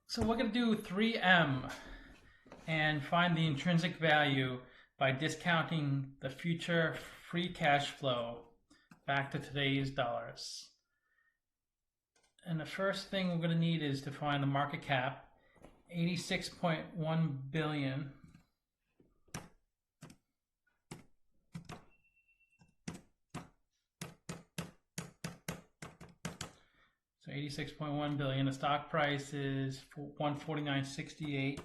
So we're going to do 3M and find the intrinsic value by discounting the future free cash flow back to today's dollars. And the first thing we're going to need is to find the market cap, 86.1 billion. So 86.1 billion. The stock price is 149.68.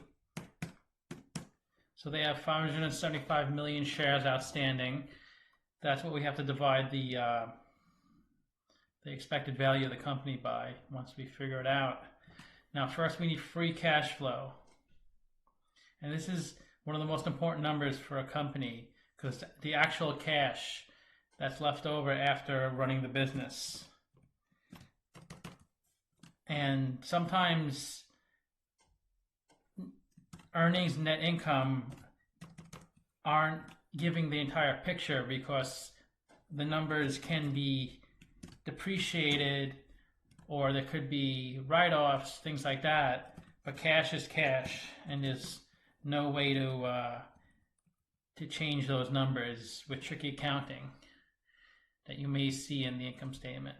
So they have 575 million shares outstanding. That's what we have to divide the expected value of the company by once we figure it out. Now, first we need free cash flow. And this is one of the most important numbers for a company because the actual cash that's left over after running the business. And sometimes earnings and net income aren't giving the entire picture because the numbers can be depreciated or there could be write-offs, things like that. But cash is cash, and there's no way to change those numbers with tricky accounting that you may see in the income statement.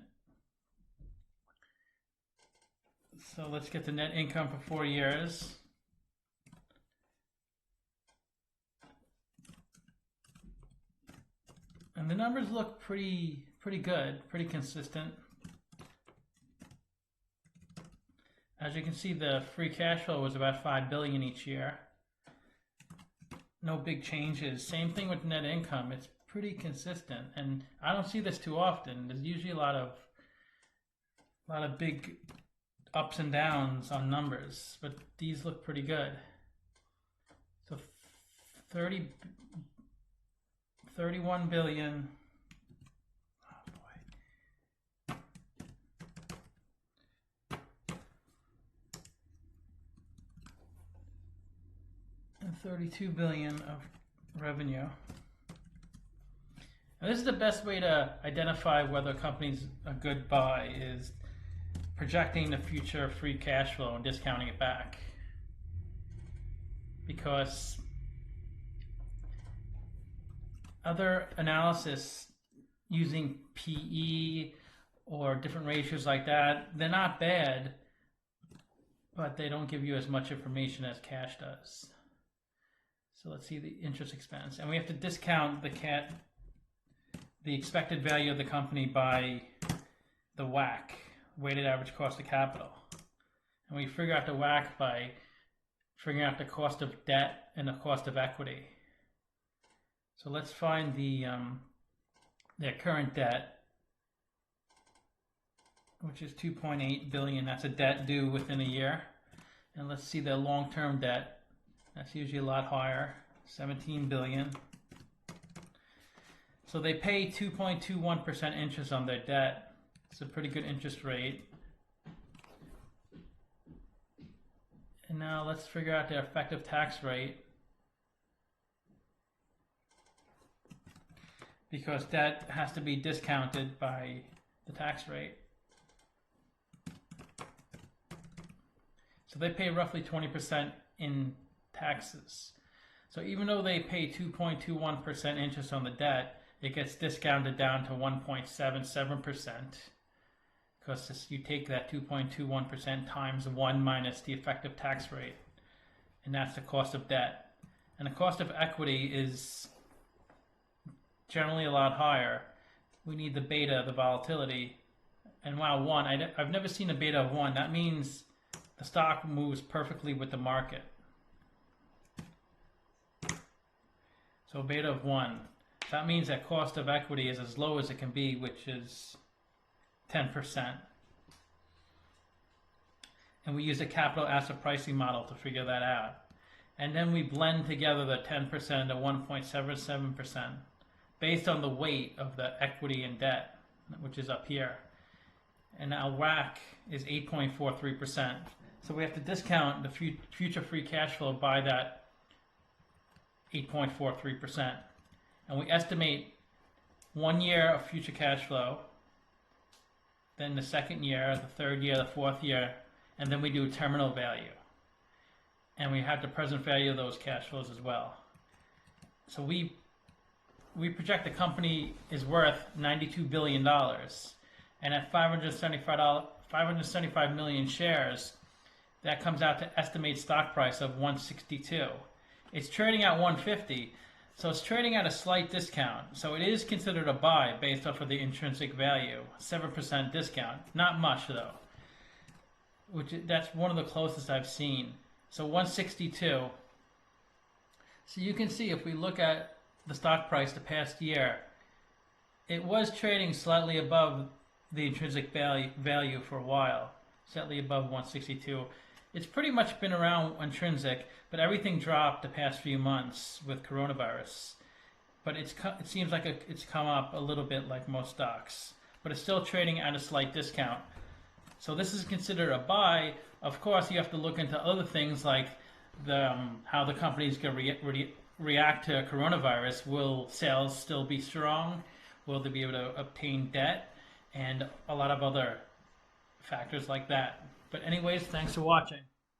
So let's get the net income for 4 years. And the numbers look pretty good, pretty consistent. As you can see, the free cash flow was about 5 billion each year. No big changes. Same thing with net income. It's pretty consistent, and I don't see this too often. There's usually a lot of big ups and downs on numbers, but these look pretty good. So 31 billion. Oh boy. And 32 billion of revenue. And this is the best way to identify whether a company's a good buy, is projecting the future free cash flow and discounting it back. Because other analysis using PE or different ratios like that, they're not bad, but they don't give you as much information as cash does. So let's see the interest expense. And we have to discount the expected value of the company by the WACC, weighted average cost of capital. And we figure out the WACC by figuring out the cost of debt and the cost of equity. So let's find their current debt, which is 2.8 billion. That's a debt due within a year. And let's see their long-term debt. That's usually a lot higher, 17 billion. So they pay 2.21% interest on their debt. It's a pretty good interest rate. And now let's figure out their effective tax rate, because that has to be discounted by the tax rate. So they pay roughly 20% in taxes. So even though they pay 2.21% interest on the debt, it gets discounted down to 1.77%, because you take that 2.21% times 1 minus the effective tax rate, and that's the cost of debt. And the cost of equity is generally a lot higher. We need the beta, the volatility, and wow, 1. I've never seen a beta of 1. That means the stock moves perfectly with the market. So beta of 1. That means that cost of equity is as low as it can be, which is 10%. And we use a capital asset pricing model to figure that out. And then we blend together the 10% to 1.77% based on the weight of the equity and debt, which is up here. And our WACC is 8.43%. So we have to discount the future free cash flow by that 8.43%. And we estimate 1 year of future cash flow, then the second year, the third year, the fourth year, and then we do terminal value. And we have the present value of those cash flows as well. So we project the company is worth $92 billion. And at 575 million shares, that comes out to estimate stock price of 162. It's trading at 150, so it's trading at a slight discount. So it is considered a buy based off of the intrinsic value, 7% discount. Not much though, that's one of the closest I've seen. So 162. So you can see if we look at the stock price the past year, it was trading slightly above the intrinsic value for a while, slightly above 162. It's pretty much been around intrinsic, but everything dropped the past few months with coronavirus. But it seems like it's come up a little bit like most stocks, but it's still trading at a slight discount. So this is considered a buy. Of course, you have to look into other things like how the company's going to react to coronavirus. Will sales still be strong? Will they be able to obtain debt? And a lot of other factors like that. But anyways, thanks for watching.